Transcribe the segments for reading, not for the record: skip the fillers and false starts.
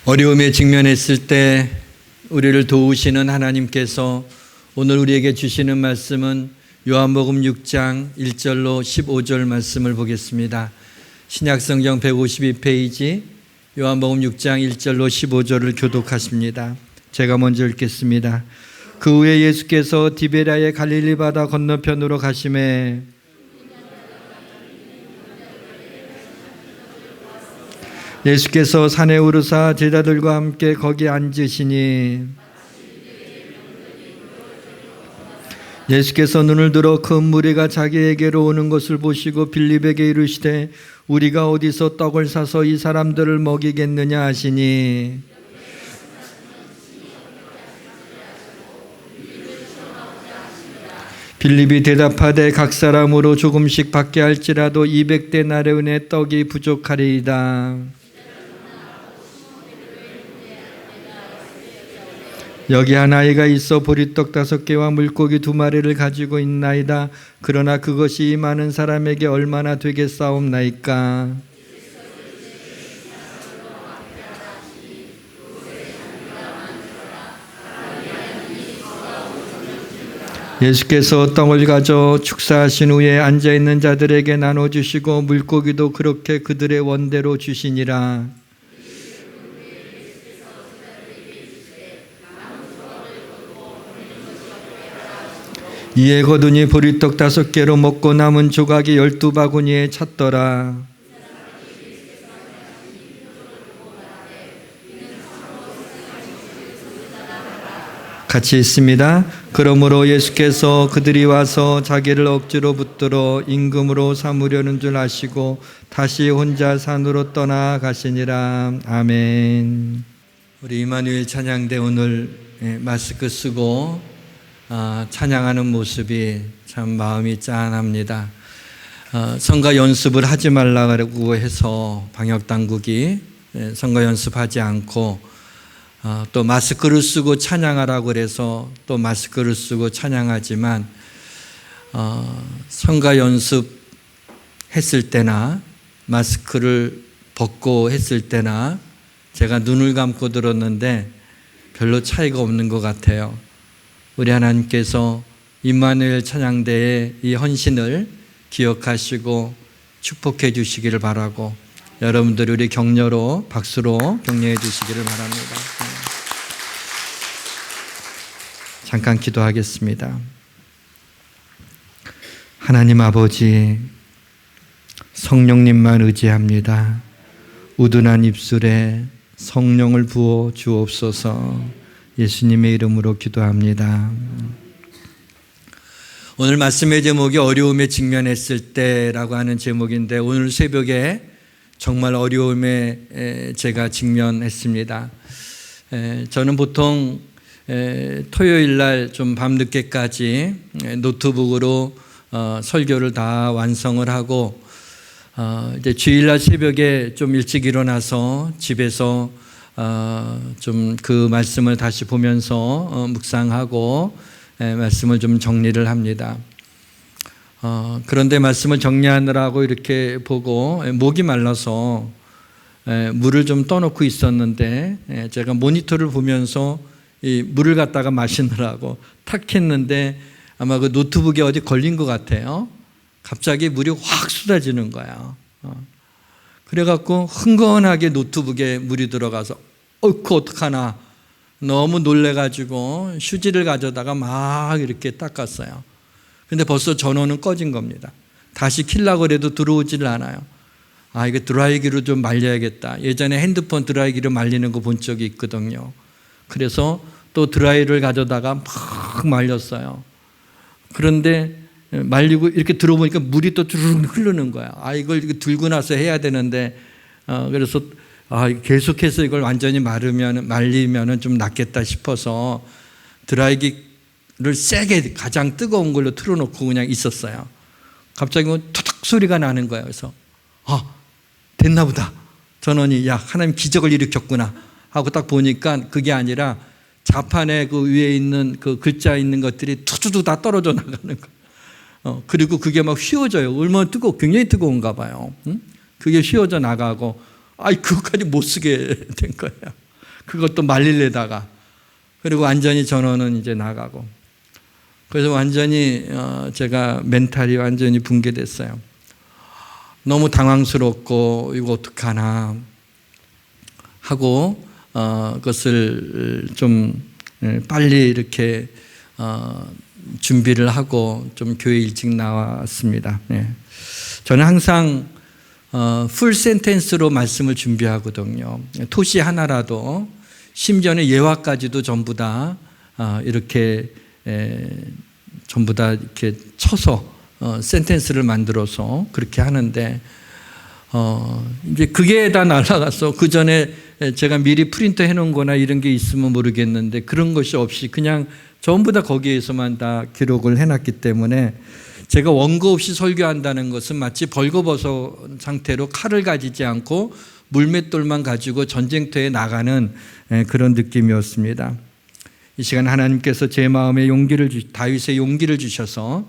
어려움에 직면했을 때 우리를 도우시는 하나님께서 오늘 우리에게 주시는 말씀은 요한복음 6장 1절로 15절 말씀을 보겠습니다. 신약성경 152페이지 요한복음 6장 1절로 15절을 교독하십니다. 제가 먼저 읽겠습니다. 그 후에 예수께서 디베랴의 갈릴리 바다 건너편으로 가시매 예수께서 산에 오르사 제자들과 함께 거기 앉으시니 예수께서 눈을 들어 큰 무리가 자기에게로 오는 것을 보시고 빌립에게 이르시되 우리가 어디서 떡을 사서 이 사람들을 먹이겠느냐 하시니 빌립이 대답하되 각 사람으로 조금씩 받게 할지라도 200데나리온의 떡이 부족하리이다. 여기 한 아이가 있어 보리떡 5개와 물고기 2마리를 가지고 있나이다. 그러나 그것이 이 많은 사람에게 얼마나 되겠사옵나이까. 예수께서 떡을 가져 축사하신 후에 앉아있는 자들에게 나눠주시고 물고기도 그렇게 그들의 원대로 주시니라. 이에 거두니 보리떡 5개로 먹고 남은 조각이 12바구니에 찼더라. 같이 있습니다. 그러므로 예수께서 그들이 와서 자기를 억지로 붙들어 임금으로 삼으려는 줄 아시고 다시 혼자 산으로 떠나가시니라. 아멘. 우리 이마누엘 찬양대 오늘 마스크 쓰고 찬양하는 모습이 참 마음이 짠합니다. 선거 연습을 하지 말라고 해서 방역당국이 선거 연습하지 않고 또 마스크를 쓰고 찬양하라고 그래서 또 마스크를 쓰고 찬양하지만 선거 연습했을 때나 마스크를 벗고 했을 때나 제가 눈을 감고 들었는데 별로 차이가 없는 것 같아요. 우리 하나님께서 임마누엘 찬양대의 이 헌신을 기억하시고 축복해 주시기를 바라고 여러분들이 우리 격려로 박수로 격려해 주시기를 바랍니다. 잠깐 기도하겠습니다. 하나님 아버지, 성령님만 의지합니다. 우둔한 입술에 성령을 부어 주옵소서. 예수님의 이름으로 기도합니다. 오늘 말씀의 제목이 어려움에 직면했을 때라고 하는 제목인데 오늘 새벽에 정말 어려움에 제가 직면했습니다. 저는 보통 토요일 날 좀 밤늦게까지 노트북으로 설교를 다 완성을 하고 이제 주일날 새벽에 좀 일찍 일어나서 집에서 좀 그 말씀을 다시 보면서 묵상하고 말씀을 좀 정리를 합니다. 그런데 말씀을 정리하느라고 이렇게 보고 목이 말라서 물을 좀 떠놓고 있었는데 제가 모니터를 보면서 이 물을 갖다가 마시느라고 탁 했는데 아마 그 노트북에 어디 걸린 것 같아요. 갑자기 물이 확 쏟아지는 거야. 그래갖고 흥건하게 노트북에 물이 들어가서 그 어떡하나 너무 놀래가지고 휴지를 가져다가 막 이렇게 닦았어요. 근데 벌써 전원은 꺼진 겁니다. 다시 켜려고 해도 들어오질 않아요. 이거 드라이기로 좀 말려야겠다. 예전에 핸드폰 드라이기로 말리는 거 본 적이 있거든요. 그래서 또 드라이를 가져다가 막 말렸어요. 그런데 말리고 이렇게 들어보니까 물이 또 주르륵 흐르는 거야. 이걸 들고 나서 해야 되는데 그래서 계속해서 이걸 완전히 말리면 좀 낫겠다 싶어서 드라이기를 세게 가장 뜨거운 걸로 틀어놓고 그냥 있었어요. 갑자기 투닥 소리가 나는 거예요. 그래서 됐나 보다. 전원이 하나님 기적을 일으켰구나 하고 딱 보니까 그게 아니라 자판에 그 위에 있는 그 글자 있는 것들이 투두두 다 떨어져 나가는 거예요. 그리고 그게 막 휘어져요. 얼마나 굉장히 뜨거운가 봐요. 그게 휘어져 나가고 그것까지 못 쓰게 된 거예요. 그것도 말리려다가. 그리고 완전히 전원은 이제 나가고. 그래서 완전히 제가 멘탈이 완전히 붕괴됐어요. 너무 당황스럽고 이거 어떡하나 하고 그것을 좀 빨리 이렇게 준비를 하고 좀 교회 일찍 나왔습니다. 저는 항상 풀 센텐스로 말씀을 준비하거든요. 토시 하나라도 심지어는 예화까지도 전부 다 이렇게 전부 다 이렇게 쳐서 센텐스를 만들어서 그렇게 하는데 이제 그게 다 날아가서 그 전에 제가 미리 프린트 해놓은 거나 이런 게 있으면 모르겠는데 그런 것이 없이 그냥 전부 다 거기에서만 다 기록을 해놨기 때문에 제가 원고 없이 설교한다는 것은 마치 벌거벗은 상태로 칼을 가지지 않고 물맷돌만 가지고 전쟁터에 나가는 그런 느낌이었습니다. 이 시간 하나님께서 제 마음에 다윗의 용기를 주셔서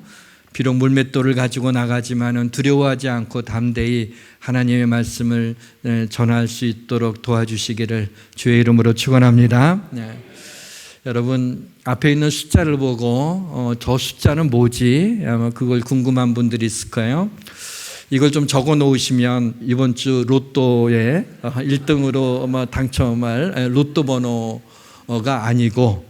비록 물맷돌을 가지고 나가지만은 두려워하지 않고 담대히 하나님의 말씀을 전할 수 있도록 도와주시기를 주의 이름으로 축원합니다. 여러분 앞에 있는 숫자를 보고 저 숫자는 뭐지? 아마 그걸 궁금한 분들이 있을 거예요. 이걸 좀 적어 놓으시면 이번 주 로또에 1등으로 당첨할 로또 번호가 아니고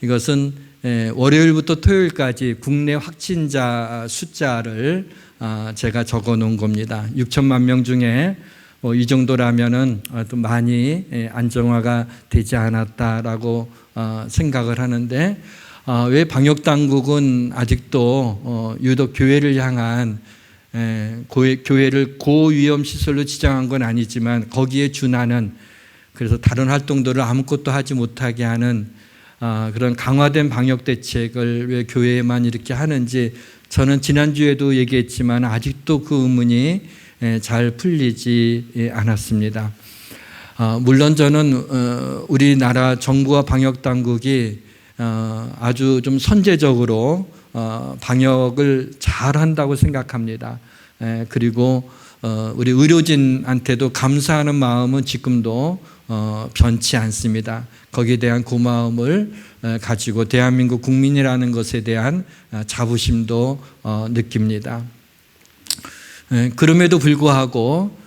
이것은 월요일부터 토요일까지 국내 확진자 숫자를 제가 적어 놓은 겁니다. 6천만 명 중에 이 정도라면은 또 많이 안정화가 되지 않았다라고 생각을 하는데 왜 방역당국은 아직도 유독 교회를 향한 교회를 고위험시설로 지정한 건 아니지만 거기에 준하는 그래서 다른 활동들을 아무것도 하지 못하게 하는 그런 강화된 방역 대책을 왜 교회에만 이렇게 하는지 저는 지난주에도 얘기했지만 아직도 그 의문이 잘 풀리지 않았습니다. 물론 저는 우리나라 정부와 방역당국이 아주 좀 선제적으로 방역을 잘 한다고 생각합니다. 그리고 우리 의료진한테도 감사하는 마음은 지금도 변치 않습니다. 거기에 대한 고마움을 가지고 대한민국 국민이라는 것에 대한 자부심도 느낍니다. 그럼에도 불구하고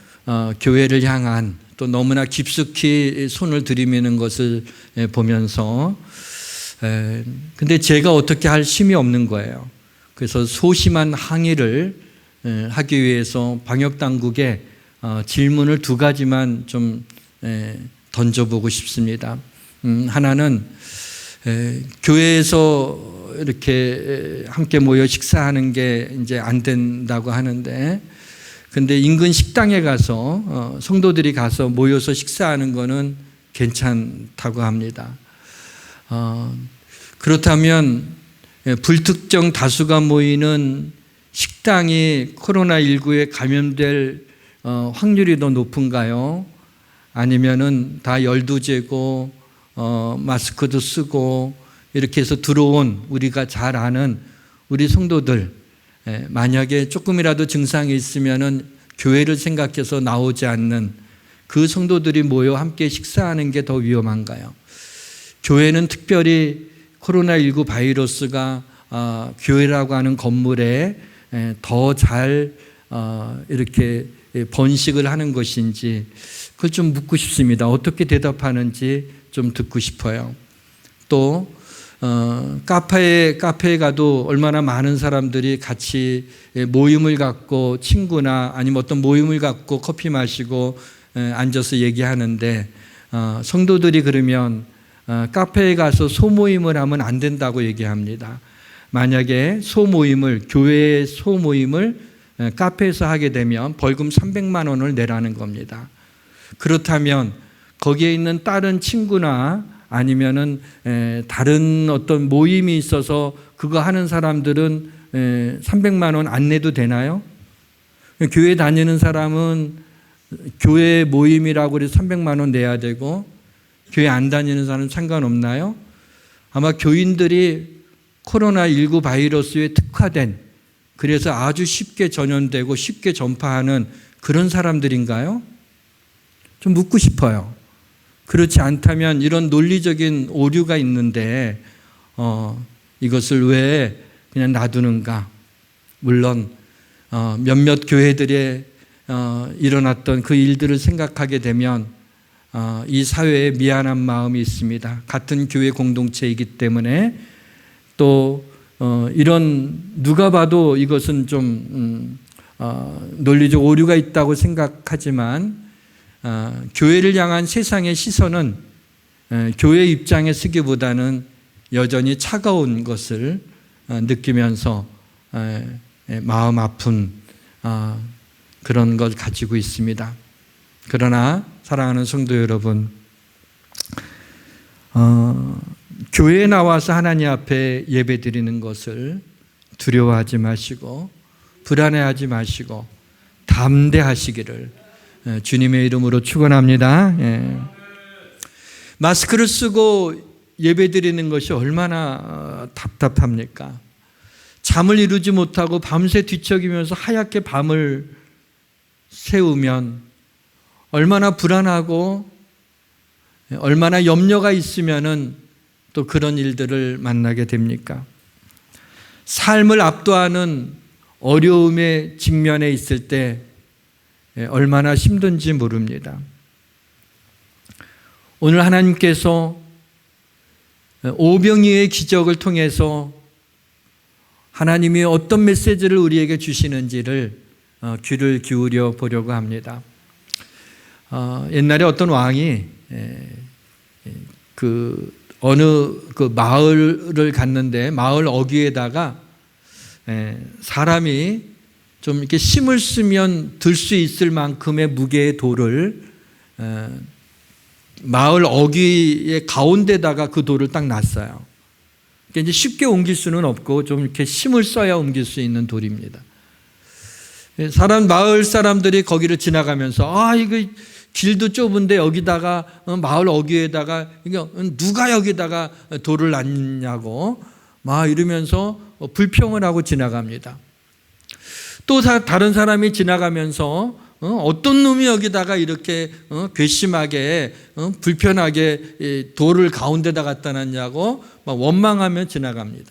교회를 향한 또 너무나 깊숙이 손을 들이미는 것을 보면서 근데 제가 어떻게 할 힘이 없는 거예요. 그래서 소심한 항의를 하기 위해서 방역당국에 질문을 두 가지만 좀 던져보고 싶습니다. 하나는 교회에서 이렇게 함께 모여 식사하는 게 이제 안 된다고 하는데 근데 인근 식당에 가서 성도들이 가서 모여서 식사하는 거는 괜찮다고 합니다. 그렇다면 불특정 다수가 모이는 식당이 코로나19에 감염될 확률이 더 높은가요? 아니면은 다 열두제고 마스크도 쓰고 이렇게 해서 들어온 우리가 잘 아는 우리 성도들 만약에 조금이라도 증상이 있으면은 교회를 생각해서 나오지 않는 그 성도들이 모여 함께 식사하는 게 더 위험한가요? 교회는 특별히 코로나19 바이러스가 교회라고 하는 건물에 더 잘 이렇게 번식을 하는 것인지 그걸 좀 묻고 싶습니다. 어떻게 대답하는지 좀 듣고 싶어요. 또 카페에 가도 얼마나 많은 사람들이 같이 모임을 갖고 친구나 아니면 어떤 모임을 갖고 커피 마시고 앉아서 얘기하는데 성도들이 그러면 카페에 가서 소모임을 하면 안 된다고 얘기합니다. 만약에 교회의 소모임을 카페에서 하게 되면 벌금 300만 원을 내라는 겁니다. 그렇다면 거기에 있는 다른 친구나 아니면은 다른 어떤 모임이 있어서 그거 하는 사람들은 300만 원 안 내도 되나요? 교회 다니는 사람은 교회 모임이라고 해서 300만 원 내야 되고 교회 안 다니는 사람은 상관없나요? 아마 교인들이 코로나19 바이러스에 특화된 그래서 아주 쉽게 전염되고 쉽게 전파하는 그런 사람들인가요? 좀 묻고 싶어요. 그렇지 않다면 이런 논리적인 오류가 있는데 이것을 왜 그냥 놔두는가? 물론 몇몇 교회들에 일어났던 그 일들을 생각하게 되면 이 사회에 미안한 마음이 있습니다. 같은 교회 공동체이기 때문에 또 이런 누가 봐도 이것은 좀 논리적 오류가 있다고 생각하지만 교회를 향한 세상의 시선은 교회 입장에 쓰기보다는 여전히 차가운 것을 느끼면서 마음 아픈 그런 걸 가지고 있습니다. 그러나 사랑하는 성도 여러분, 교회에 나와서 하나님 앞에 예배 드리는 것을 두려워하지 마시고 불안해하지 마시고 담대하시기를 주님의 이름으로 축원합니다. 마스크를 쓰고 예배 드리는 것이 얼마나 답답합니까? 잠을 이루지 못하고 밤새 뒤척이면서 하얗게 밤을 새우면 얼마나 불안하고 얼마나 염려가 있으면은 또 그런 일들을 만나게 됩니까? 삶을 압도하는 어려움에 직면해 있을 때 얼마나 힘든지 모릅니다. 오늘 하나님께서 오병이어의 기적을 통해서 하나님이 어떤 메시지를 우리에게 주시는지를 귀를 기울여 보려고 합니다. 옛날에 어떤 왕이 어느 마을을 갔는데 마을 어귀에다가 사람이 좀 이렇게 힘을 쓰면 들 수 있을 만큼의 무게의 돌을 마을 어귀의 가운데다가 그 돌을 딱 놨어요. 그러니까 이제 쉽게 옮길 수는 없고 좀 이렇게 힘을 써야 옮길 수 있는 돌입니다. 마을 사람들이 거기를 지나가면서 이거 길도 좁은데 여기다가 마을 어귀에다가 누가 여기다가 돌을 놨냐고 막 이러면서 불평을 하고 지나갑니다. 또 다른 사람이 지나가면서 어떤 놈이 여기다가 이렇게 괘씸하게 불편하게 돌을 가운데다 갖다 놨냐고 막 원망하며 지나갑니다.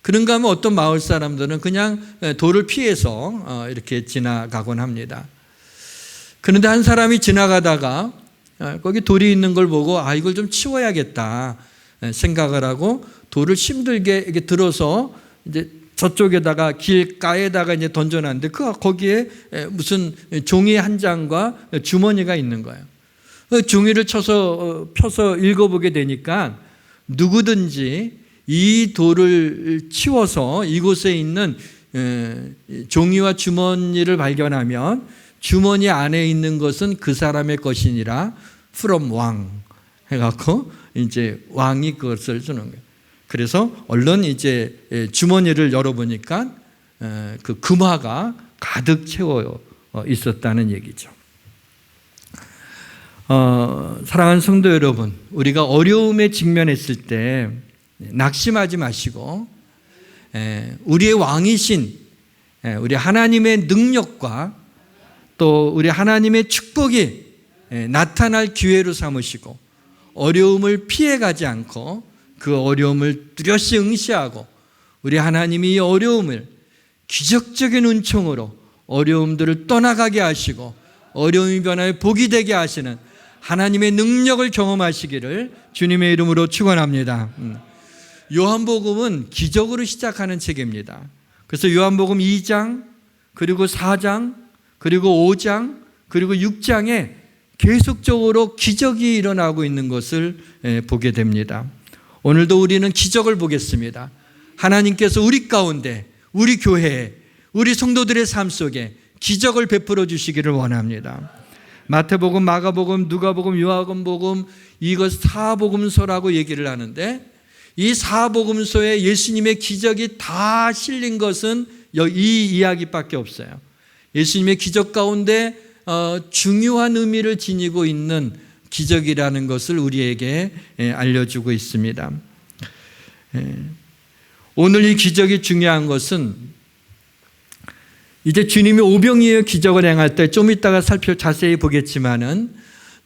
그런가 하면 어떤 마을 사람들은 그냥 돌을 피해서 이렇게 지나가곤 합니다. 그런데 한 사람이 지나가다가 거기 돌이 있는 걸 보고 이걸 좀 치워야겠다 생각을 하고 돌을 힘들게 이렇게 들어서 이제 저쪽에다가 길가에다가 이제 던져놨는데 거기에 무슨 종이 한 장과 주머니가 있는 거예요. 종이를 펴서 읽어보게 되니까 누구든지 이 돌을 치워서 이곳에 있는 종이와 주머니를 발견하면 주머니 안에 있는 것은 그 사람의 것이니라 from 왕 해갖고 이제 왕이 그것을 주는 거예요. 그래서 얼른 이제 주머니를 열어보니까 그 금화가 가득 채워 있었다는 얘기죠. 사랑하는 성도 여러분, 우리가 어려움에 직면했을 때 낙심하지 마시고 우리의 왕이신 우리 하나님의 능력과 또 우리 하나님의 축복이 나타날 기회로 삼으시고 어려움을 피해가지 않고 그 어려움을 뚜렷이 응시하고 우리 하나님이 이 어려움을 기적적인 은총으로 어려움들을 떠나가게 하시고 어려움이 변화에 복이 되게 하시는 하나님의 능력을 경험하시기를 주님의 이름으로 축원합니다. 요한복음은 기적으로 시작하는 책입니다. 그래서 요한복음 2장 그리고 4장 그리고 5장 그리고 6장에 계속적으로 기적이 일어나고 있는 것을 보게 됩니다. 오늘도 우리는 기적을 보겠습니다. 하나님께서 우리 가운데 우리 교회에 우리 성도들의 삶 속에 기적을 베풀어 주시기를 원합니다. 마태복음, 마가복음, 누가복음, 요한복음 이것 사복음서라고 얘기를 하는데 이 사복음서에 예수님의 기적이 다 실린 것은 이 이야기밖에 없어요. 예수님의 기적 가운데 중요한 의미를 지니고 있는 기적이라는 것을 우리에게 알려주고 있습니다. 오늘 이 기적이 중요한 것은 이제 주님이 오병이어의 기적을 행할 때 좀 이따가 자세히 보겠지만은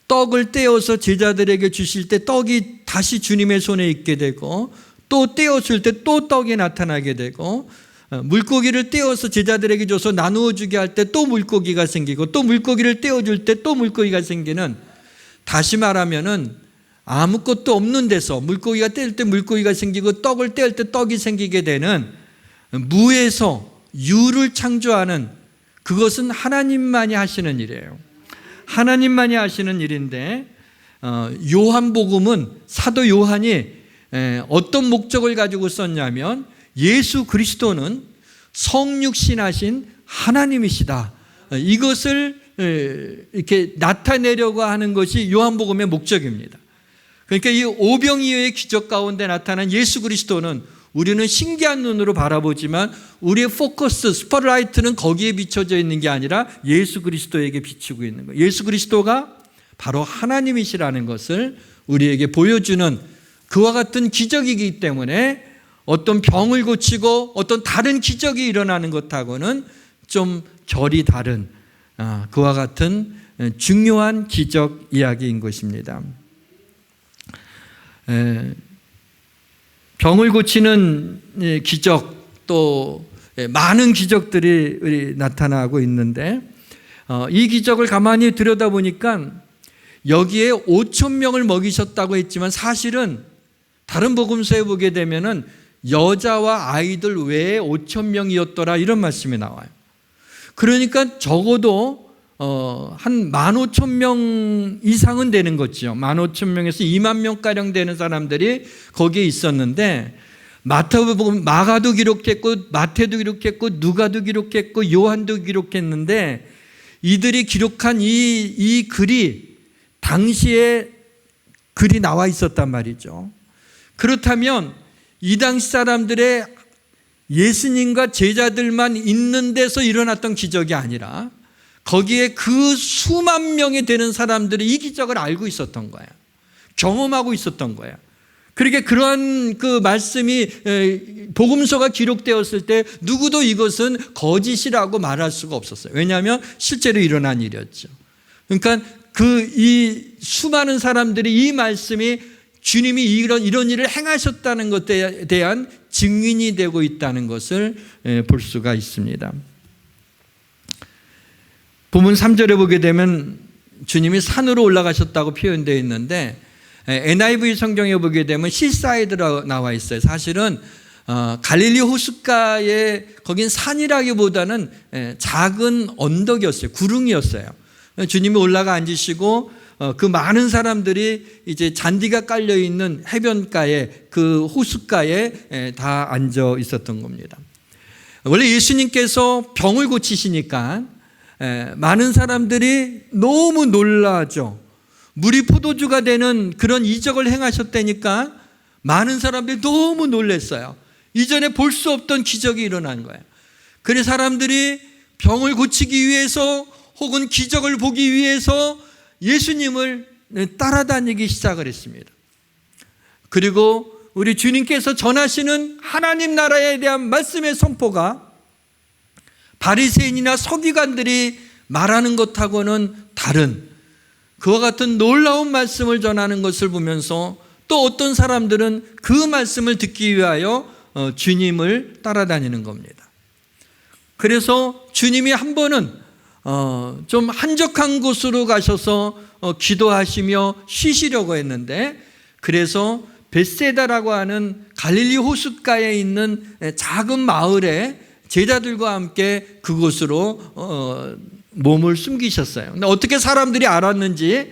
떡을 떼어서 제자들에게 주실 때 떡이 다시 주님의 손에 있게 되고, 또 떼었을 때 또 떡이 나타나게 되고, 물고기를 떼어서 제자들에게 줘서 나누어 주게 할 때 또 물고기가 생기고, 또 물고기를 떼어줄 때 또 물고기가 생기는, 다시 말하면은 아무것도 없는 데서 물고기가 뗄 때 물고기가 생기고 떡을 뗄 때 떡이 생기게 되는, 무에서 유를 창조하는, 그것은 하나님만이 하시는 일이에요. 하나님만이 하시는 일인데, 요한복음은 사도 요한이 어떤 목적을 가지고 썼냐면, 예수 그리스도는 성육신하신 하나님이시다, 이것을 이렇게 나타내려고 하는 것이 요한복음의 목적입니다. 그러니까 이 오병이어의 기적 가운데 나타난 예수 그리스도는 우리는 신기한 눈으로 바라보지만 우리의 포커스, 스포트라이트는 거기에 비춰져 있는 게 아니라 예수 그리스도에게 비추고 있는 거예요. 예수 그리스도가 바로 하나님이시라는 것을 우리에게 보여주는 그와 같은 기적이기 때문에 어떤 병을 고치고 어떤 다른 기적이 일어나는 것하고는 좀 결이 다른 그와 같은 중요한 기적 이야기인 것입니다. 병을 고치는 기적, 또 많은 기적들이 나타나고 있는데, 이 기적을 가만히 들여다보니까 여기에 5,000명을 먹이셨다고 했지만 사실은 다른 복음서에 보게 되면은 여자와 아이들 외에 5,000명이었더라, 이런 말씀이 나와요. 그러니까 적어도 한 15,000명 이상은 되는 거죠. 15,000명에서 2만 명가량 되는 사람들이 거기에 있었는데, 마태복음, 마가도 기록했고 마태도 기록했고 누가도 기록했고 요한도 기록했는데, 이들이 기록한 이 글이 당시에 글이 나와 있었단 말이죠. 그렇다면 이 당시 사람들의 예수님과 제자들만 있는 데서 일어났던 기적이 아니라 거기에 그 수만 명이 되는 사람들이 이 기적을 알고 있었던 거야. 경험하고 있었던 거야. 그러니까 그러한 그 말씀이 복음서가 기록되었을 때 누구도 이것은 거짓이라고 말할 수가 없었어요. 왜냐하면 실제로 일어난 일이었죠. 그러니까 이 수많은 사람들이 이 말씀이 주님이 이런 일을 행하셨다는 것에 대한 증인이 되고 있다는 것을 볼 수가 있습니다. 본문 3절에 보게 되면 주님이 산으로 올라가셨다고 표현되어 있는데, NIV 성경에 보게 되면 시사이드라고 나와 있어요. 사실은 갈릴리 호숫가에, 거긴 산이라기보다는 작은 언덕이었어요. 구릉이었어요. 주님이 올라가 앉으시고 그 많은 사람들이 이제 잔디가 깔려 있는 해변가에, 그 호숫가에 다 앉아 있었던 겁니다. 원래 예수님께서 병을 고치시니까 많은 사람들이 너무 놀라죠. 물이 포도주가 되는 그런 이적을 행하셨다니까 많은 사람들이 너무 놀랐어요. 이전에 볼 수 없던 기적이 일어난 거예요. 그래서 사람들이 병을 고치기 위해서 혹은 기적을 보기 위해서 예수님을 따라다니기 시작을 했습니다. 그리고 우리 주님께서 전하시는 하나님 나라에 대한 말씀의 선포가 바리새인이나 서기관들이 말하는 것하고는 다른 그와 같은 놀라운 말씀을 전하는 것을 보면서 또 어떤 사람들은 그 말씀을 듣기 위하여 주님을 따라다니는 겁니다. 그래서 주님이 한 번은 좀 한적한 곳으로 가셔서 기도하시며 쉬시려고 했는데, 그래서 벳세다라고 하는 갈릴리 호숫가에 있는 작은 마을에 제자들과 함께 그곳으로 몸을 숨기셨어요. 근데 어떻게 사람들이 알았는지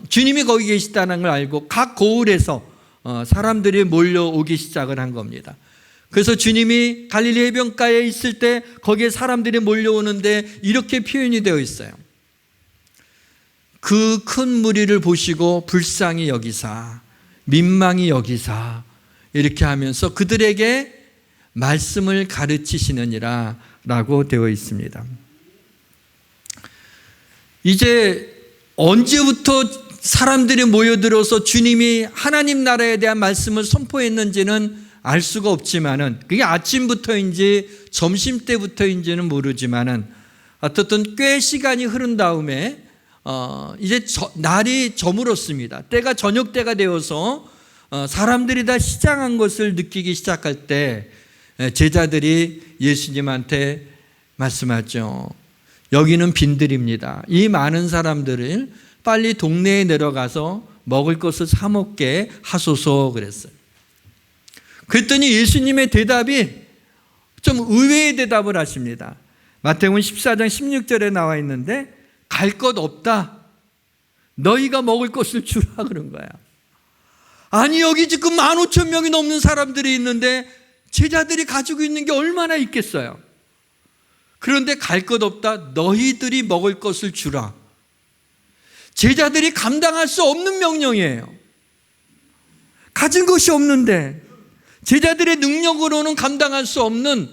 주님이 거기 계시다는 걸 알고 각 고을에서 사람들이 몰려오기 시작을 한 겁니다. 그래서 주님이 갈릴리 해변가에 있을 때 거기에 사람들이 몰려오는데 이렇게 표현이 되어 있어요. 그 큰 무리를 보시고 불쌍히 여기사 민망히 여기사, 이렇게 하면서 그들에게 말씀을 가르치시느니라 라고 되어 있습니다. 이제 언제부터 사람들이 모여들어서 주님이 하나님 나라에 대한 말씀을 선포했는지는 알 수가 없지만은, 그게 아침부터인지 점심때부터인지는 모르지만은 어쨌든 꽤 시간이 흐른 다음에 이제 날이 저물었습니다. 때가 저녁 때가 되어서 사람들이 다 시장한 것을 느끼기 시작할 때 제자들이 예수님한테 말씀하죠. 여기는 빈들입니다. 이 많은 사람들을 빨리 동네에 내려가서 먹을 것을 사 먹게 하소서 그랬어요. 그랬더니 예수님의 대답이 좀 의외의 대답을 하십니다. 마태복음 14장 16절에 나와 있는데 갈 것 없다. 너희가 먹을 것을 주라 그런 거야. 아니 여기 지금 15,000명이 넘는 사람들이 있는데 제자들이 가지고 있는 게 얼마나 있겠어요. 그런데 갈 것 없다. 너희들이 먹을 것을 주라. 제자들이 감당할 수 없는 명령이에요. 가진 것이 없는데 제자들의 능력으로는 감당할 수 없는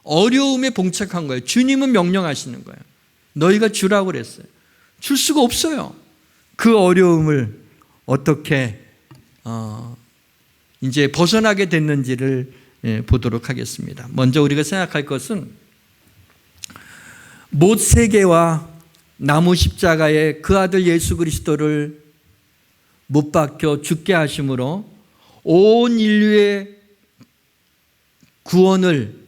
어려움에 봉착한 거예요. 주님은 명령하시는 거예요. 너희가 주라고 그랬어요. 줄 수가 없어요. 그 어려움을 어떻게 이제 벗어나게 됐는지를 보도록 하겠습니다. 먼저 우리가 생각할 것은 못 세계와 나무 십자가에 그 아들 예수 그리스도를 못 박혀 죽게 하심으로 온 인류의 구원을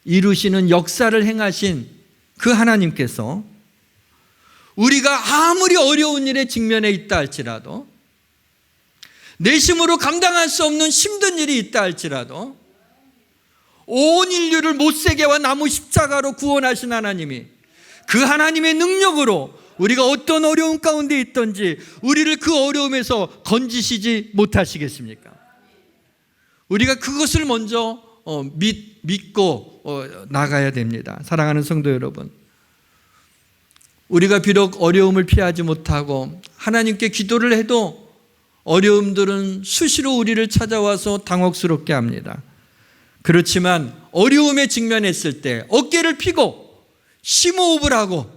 이루시는 역사를 행하신 그 하나님께서 우리가 아무리 어려운 일에 직면해 있다 할지라도 내심으로 감당할 수 없는 힘든 일이 있다 할지라도 온 인류를 못세게와 나무 십자가로 구원하신 하나님이 그 하나님의 능력으로 우리가 어떤 어려움 가운데 있든지 우리를 그 어려움에서 건지시지 못하시겠습니까? 우리가 그것을 먼저 믿고 나가야 됩니다. 사랑하는 성도 여러분, 우리가 비록 어려움을 피하지 못하고 하나님께 기도를 해도 어려움들은 수시로 우리를 찾아와서 당혹스럽게 합니다. 그렇지만 어려움에 직면했을 때 어깨를 펴고 심호흡을 하고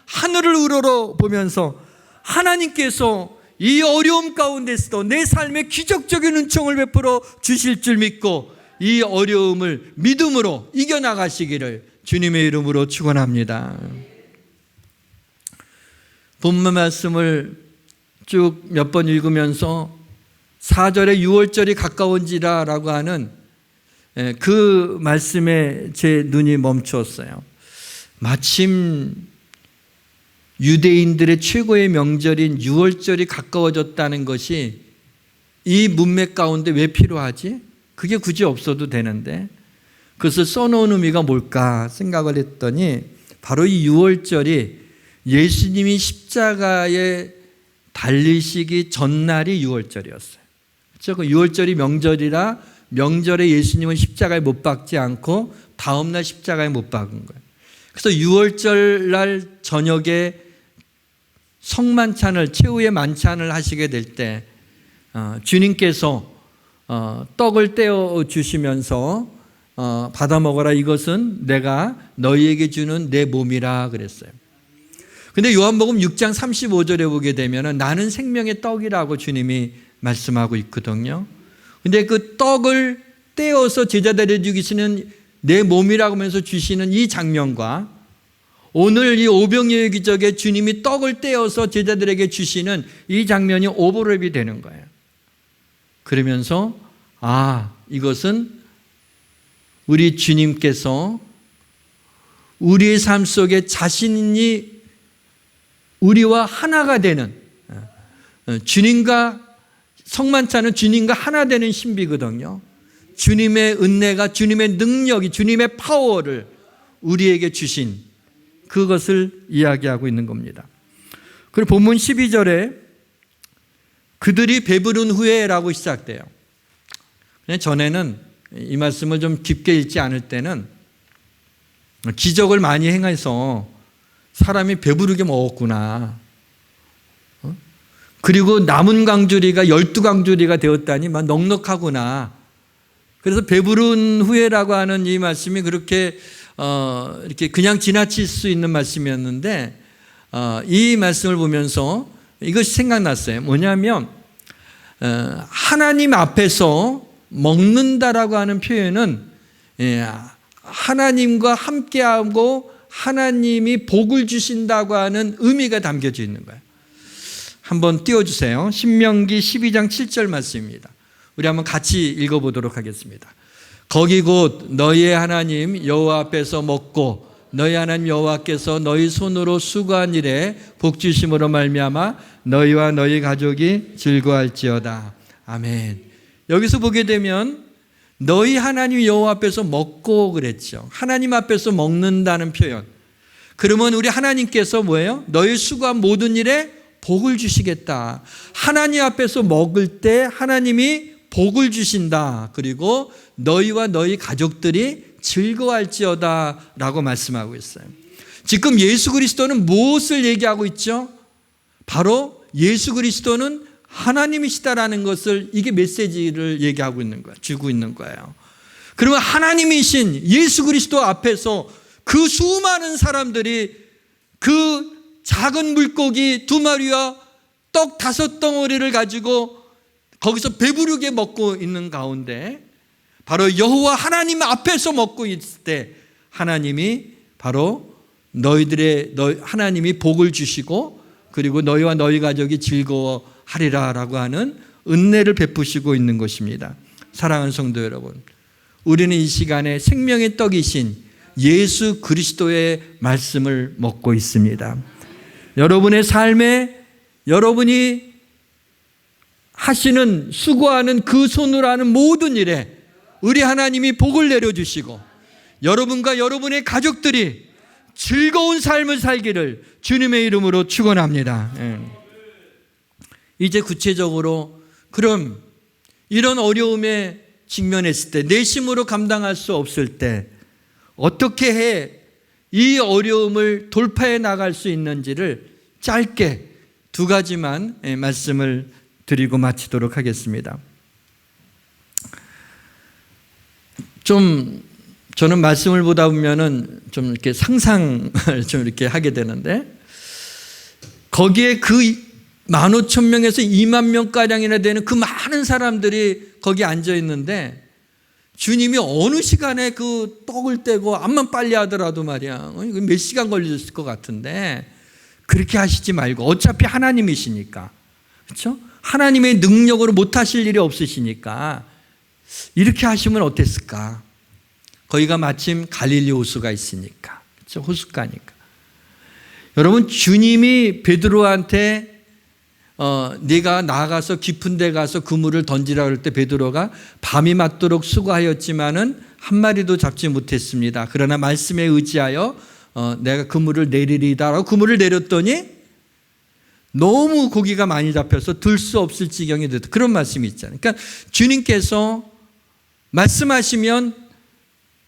하늘을 우러러 보면서 하나님께서 이 어려움 가운데서도 내 삶에 기적적인 은총을 베풀어 주실 줄 믿고 이 어려움을 믿음으로 이겨나가시기를 주님의 이름으로 축원합니다. 본문 말씀을 쭉 몇 번 읽으면서 4절에 6월절이 가까운지라 라고 하는 그 말씀에 제 눈이 멈추었어요. 마침 유대인들의 최고의 명절인 6월절이 가까워졌다는 것이 이 문맥 가운데 왜 필요하지? 그게 굳이 없어도 되는데 그것을 써놓은 의미가 뭘까 생각을 했더니 바로 이 6월절이 예수님이 십자가에 달리시기 전날이 6월절이었어요. 그렇죠? 그 6월절이 명절이라 명절에 예수님은 십자가에 못 박지 않고 다음날 십자가에 못 박은 거예요. 그래서 6월절 날 저녁에 성만찬을 최후의 만찬을 하시게 될 때 주님께서 떡을 떼어 주시면서 받아 먹어라 이것은 내가 너희에게 주는 내 몸이라 그랬어요. 근데 요한복음 6장 35절에 보게 되면 나는 생명의 떡이라고 주님이 말씀하고 있거든요. 근데 그 떡을 떼어서 제자들에게 주시는 내 몸이라고 하면서 주시는 이 장면과 오늘 이 오병이어 기적에 주님이 떡을 떼어서 제자들에게 주시는 이 장면이 오버랩이 되는 거예요. 그러면서 이것은 우리 주님께서 우리의 삶 속에 자신이 우리와 하나가 되는 주님과 성만찬은 주님과 하나 되는 신비거든요. 주님의 은혜가 주님의 능력이 주님의 파워를 우리에게 주신 그것을 이야기하고 있는 겁니다. 그리고 본문 12절에 그들이 배부른 후에라고 시작돼요. 전에는 이 말씀을 좀 깊게 읽지 않을 때는 기적을 많이 행해서 사람이 배부르게 먹었구나. 그리고 남은 강주리가 12강주리가 되었다니 막 넉넉하구나. 그래서 배부른 후에라고 하는 이 말씀이 그렇게 이렇게 그냥 지나칠 수 있는 말씀이었는데 이 말씀을 보면서 이것이 생각났어요. 뭐냐면 하나님 앞에서 먹는다라고 하는 표현은 하나님과 함께하고 하나님이 복을 주신다고 하는 의미가 담겨져 있는 거예요. 한번 띄워주세요. 신명기 12장 7절 말씀입니다. 우리 한번 같이 읽어보도록 하겠습니다. 거기 곧 너희의 하나님 여호와 앞에서 먹고 너희 하나님 여호와께서 너희 손으로 수고한 일에 복 주심으로 말미암아 너희와 너희 가족이 즐거워할지어다. 아멘. 여기서 보게 되면 너희 하나님 여호와 앞에서 먹고 그랬죠. 하나님 앞에서 먹는다는 표현. 그러면 우리 하나님께서 뭐예요? 너희 수고한 모든 일에 복을 주시겠다. 하나님 앞에서 먹을 때 하나님이 복을 주신다. 그리고 너희와 너희 가족들이 즐거워할지어다 라고 말씀하고 있어요. 지금 예수 그리스도는 무엇을 얘기하고 있죠? 바로 예수 그리스도는 하나님이시다라는 것을, 이게 메시지를 얘기하고 있는 거예요. 주고 있는 거예요. 그러면 하나님이신 예수 그리스도 앞에서 그 수많은 사람들이 그 작은 물고기 2마리와 떡 5덩어리를 가지고 거기서 배부르게 먹고 있는 가운데 바로 여호와 하나님 앞에서 먹고 있을 때 하나님이 바로 하나님이 복을 주시고 그리고 너희와 너희 가족이 즐거워하리라 라고 하는 은혜를 베푸시고 있는 것입니다. 사랑하는 성도 여러분, 우리는 이 시간에 생명의 떡이신 예수 그리스도의 말씀을 먹고 있습니다. 여러분의 삶에 여러분이 하시는 수고하는 그 손으로 하는 모든 일에 우리 하나님이 복을 내려주시고 여러분과 여러분의 가족들이 즐거운 삶을 살기를 주님의 이름으로 축원합니다. 이제 구체적으로 그럼 이런 어려움에 직면했을 때, 내심으로 감당할 수 없을 때 어떻게 해 이 어려움을 돌파해 나갈 수 있는지를 짧게 2가지만 말씀을 드리고 마치도록 하겠습니다. 저는 말씀을 보다 보면은 좀 이렇게 상상을 좀 이렇게 하게 되는데, 거기에 그 15,000명에서 20,000명가량이나 되는 그 많은 사람들이 거기 앉아 있는데 주님이 어느 시간에 그 떡을 떼고 암만 빨리 하더라도 말이야 몇 시간 걸렸을 것 같은데 그렇게 하시지 말고, 어차피 하나님이시니까, 그렇죠? 하나님의 능력으로 못하실 일이 없으시니까 이렇게 하시면 어땠을까? 거기가 마침 갈릴리 호수가 있으니까, 그렇죠? 호숫가니까. 여러분, 주님이 베드로한테 네가 나가서 깊은 데 가서 그물을 던지라 그럴 때 베드로가 밤이 맞도록 수고하였지만은 한 마리도 잡지 못했습니다. 그러나 말씀에 의지하여 내가 그물을 내리리다라고 그물을 내렸더니 너무 고기가 많이 잡혀서 들 수 없을 지경이 됐다. 그런 말씀이 있잖아요. 그러니까 주님께서 말씀하시면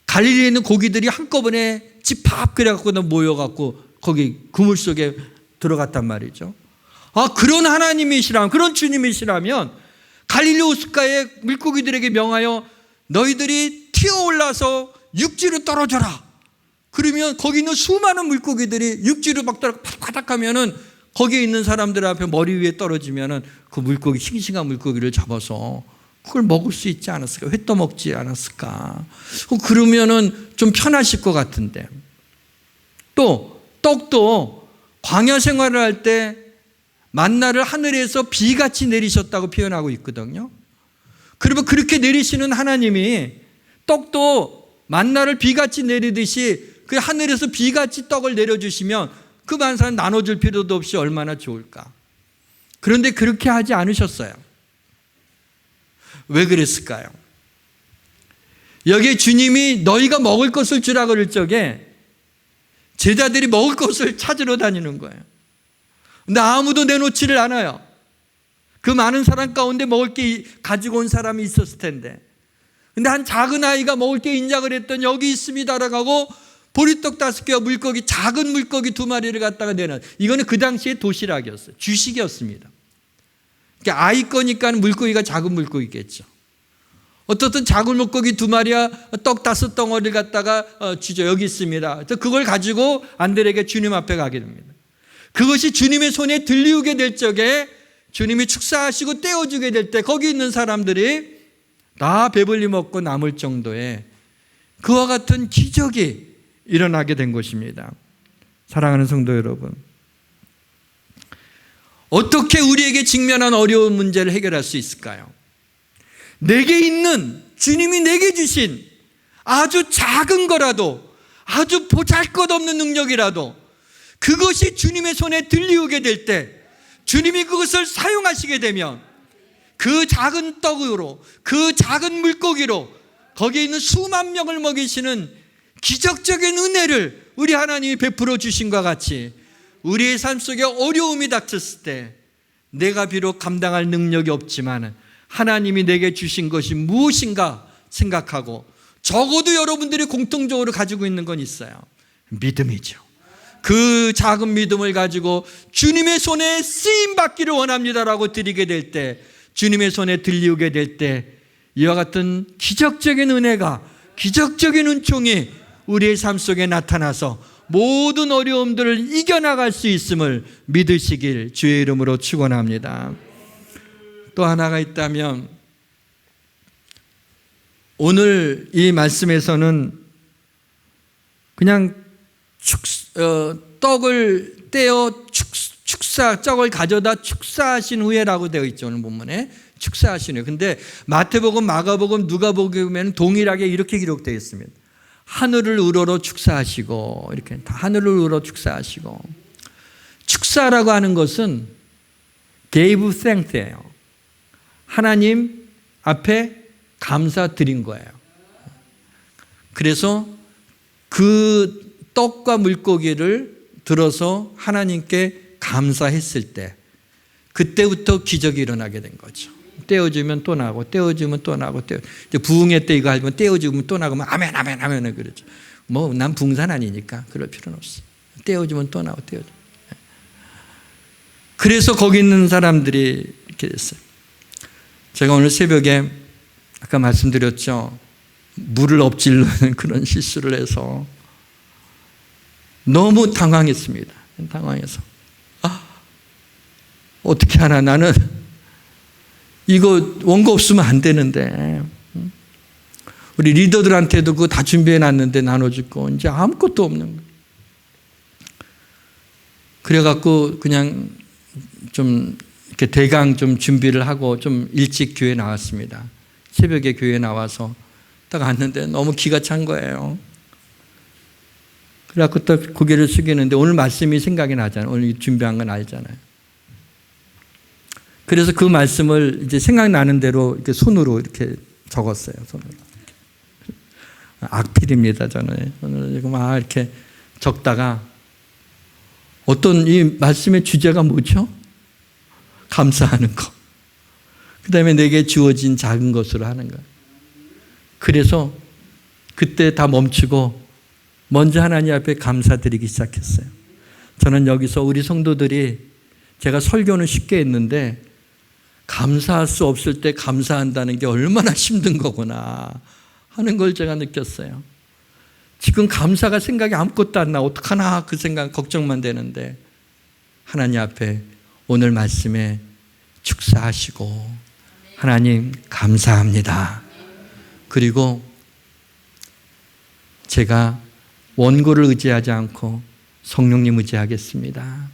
갈릴리에 있는 고기들이 한꺼번에 집합 그래갖고 모여갖고 거기 그물 속에 들어갔단 말이죠. 그런 하나님이시라면, 그런 주님이시라면 갈릴리 호숫가에 물고기들에게 명하여 너희들이 튀어올라서 육지로 떨어져라. 그러면 거기 있는 수많은 물고기들이 육지로 막 바닥하면은 거기에 있는 사람들 앞에 머리 위에 떨어지면은 그 물고기, 싱싱한 물고기를 잡아서 그걸 먹을 수 있지 않았을까? 회 떠먹지 않았을까? 그러면은 좀 편하실 것 같은데. 또 떡도 광야 생활을 할 때 만나를 하늘에서 비같이 내리셨다고 표현하고 있거든요. 그러면 그렇게 내리시는 하나님이 떡도 만나를 비같이 내리듯이 그 하늘에서 비같이 떡을 내려주시면 그 많은 사람 나눠줄 필요도 없이 얼마나 좋을까. 그런데 그렇게 하지 않으셨어요. 왜 그랬을까요? 여기에 주님이 너희가 먹을 것을 주라 그럴 적에 제자들이 먹을 것을 찾으러 다니는 거예요. 근데 아무도 내놓지를 않아요. 그 많은 사람 가운데 먹을 게 가지고 온 사람이 있었을 텐데. 근데 한 작은 아이가 먹을 게 있냐 그랬더니 여기 있습니다라고 하고 보리떡 5개와 물고기, 작은 물고기 2마리를 갖다가 내놔. 이거는 그 당시에 도시락이었어요. 주식이었습니다. 그러니까 아이 거니까 물고기가 작은 물고기겠죠. 어떻든 작은 물고기 2마리와 떡 5덩어리를 갖다가 주죠. 여기 있습니다. 그걸 가지고 안드레에게 주님 앞에 가게 됩니다. 그것이 주님의 손에 들리우게 될 적에 주님이 축사하시고 떼어주게 될 때 거기 있는 사람들이 다 배불리 먹고 남을 정도의 그와 같은 기적이 일어나게 된 것입니다. 사랑하는 성도 여러분, 어떻게 우리에게 직면한 어려운 문제를 해결할 수 있을까요? 내게 있는, 주님이 내게 주신 아주 작은 거라도, 아주 보잘것없는 능력이라도 그것이 주님의 손에 들리우게 될 때, 주님이 그것을 사용하시게 되면 그 작은 떡으로, 그 작은 물고기로 거기에 있는 수만 명을 먹이시는 기적적인 은혜를 우리 하나님이 베풀어 주신 것과 같이 우리의 삶 속에 어려움이 닥쳤을 때 내가 비록 감당할 능력이 없지만 하나님이 내게 주신 것이 무엇인가 생각하고, 적어도 여러분들이 공통적으로 가지고 있는 건 있어요. 믿음이죠. 그 작은 믿음을 가지고 주님의 손에 쓰임받기를 원합니다라고 드리게 될 때, 주님의 손에 들리우게 될 때 이와 같은 기적적인 은혜가, 기적적인 은총이 우리의 삶 속에 나타나서 모든 어려움들을 이겨나갈 수 있음을 믿으시길 주의 이름으로 축원합니다. 또 하나가 있다면, 오늘 이 말씀에서는 그냥 떡을 떼어 떡을 가져다 축사하신 후에라고 되어 있죠. 오늘 본문에 축사하신 후에. 근데 마태복음, 마가복음, 누가복음에는 동일하게 이렇게 기록되어 있습니다. 하늘을 우러러 축사하시고, 이렇게 다 하늘을 우러러 축사하시고. 축사라고 하는 것은 gave thanks예요. 하나님 앞에 감사드린 거예요. 그래서 그 떡과 물고기를 들어서 하나님께 감사했을 때, 그때부터 기적이 일어나게 된 거죠. 떼어주면 또 나고, 떼어주면 또 나고, 부흥회 때 이거 하면 떼어주면 또 나고, 아멘, 아멘, 아멘, 그러죠. 뭐, 난 부흥사는 아니니까 그럴 필요는 없어. 떼어주면 또 나고, 떼어주면. 그래서 거기 있는 사람들이 이렇게 됐어요. 제가 오늘 새벽에 아까 말씀드렸죠. 물을 엎질르는 그런 실수를 해서 너무 당황했습니다. 당황해서. 어떻게 하나, 나는 이거 원고 없으면 안 되는데, 우리 리더들한테도 그거 다 준비해 놨는데 나눠줄 거 이제 아무것도 없는 거예요. 그래갖고 그냥 좀 이렇게 대강 좀 준비를 하고 좀 일찍 교회 나왔습니다. 새벽에 교회 나와서 딱 왔는데 너무 기가 찬 거예요. 그래갖고 또 고개를 숙이는데 오늘 말씀이 생각이 나잖아요. 오늘 준비한 건 알잖아요. 그래서 그 말씀을 이제 생각나는 대로 이렇게 손으로 이렇게 적었어요. 손으로. 악필입니다, 저는. 오늘 막 이렇게 적다가 어떤 이 말씀의 주제가 뭐죠? 감사하는 거. 그 다음에 내게 주어진 작은 것으로 하는 거예요. 그래서 그때 다 멈추고 먼저 하나님 앞에 감사드리기 시작했어요. 저는 여기서 우리 성도들이, 제가 설교는 쉽게 했는데 감사할 수 없을 때 감사한다는 게 얼마나 힘든 거구나 하는 걸 제가 느꼈어요. 지금 감사가 생각이 아무것도 안 나. 어떡하나 그 생각, 걱정만 되는데 하나님 앞에 오늘 말씀에 축사하시고, 하나님 감사합니다. 그리고 제가 원고를 의지하지 않고 성령님 의지하겠습니다.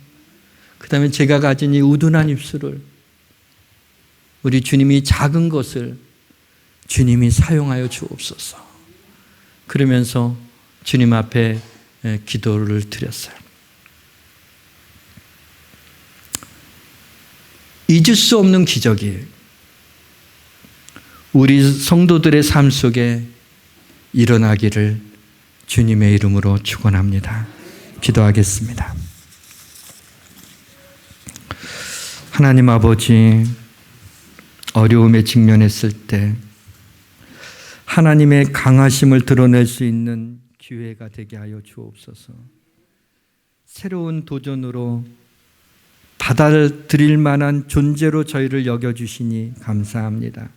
그 다음에 제가 가진 이 우둔한 입술을, 우리 주님이 작은 것을 주님이 사용하여 주옵소서. 그러면서 주님 앞에 기도를 드렸어요. 잊을 수 없는 기적이 우리 성도들의 삶 속에 일어나기를 주님의 이름으로 축원합니다. 기도하겠습니다. 하나님 아버지, 어려움에 직면했을 때 하나님의 강하심을 드러낼 수 있는 기회가 되게 하여 주옵소서. 새로운 도전으로 받아들일 만한 존재로 저희를 여겨주시니 감사합니다.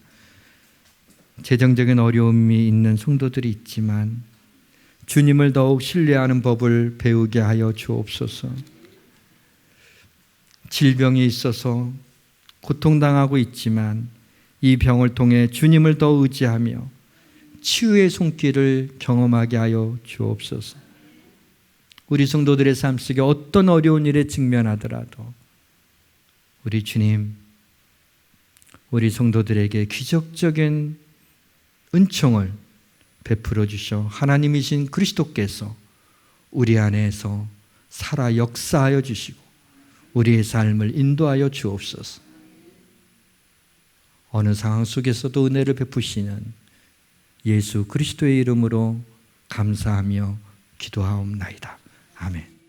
재정적인 어려움이 있는 성도들이 있지만 주님을 더욱 신뢰하는 법을 배우게 하여 주옵소서. 질병이 있어서 고통당하고 있지만 이 병을 통해 주님을 더 의지하며 치유의 손길을 경험하게 하여 주옵소서. 우리 성도들의 삶 속에 어떤 어려운 일에 직면하더라도 우리 주님, 우리 성도들에게 기적적인 은총을 베풀어 주셔 하나님이신 그리스도께서 우리 안에서 살아 역사하여 주시고 우리의 삶을 인도하여 주옵소서. 어느 상황 속에서도 은혜를 베푸시는 예수 그리스도의 이름으로 감사하며 기도하옵나이다. 아멘.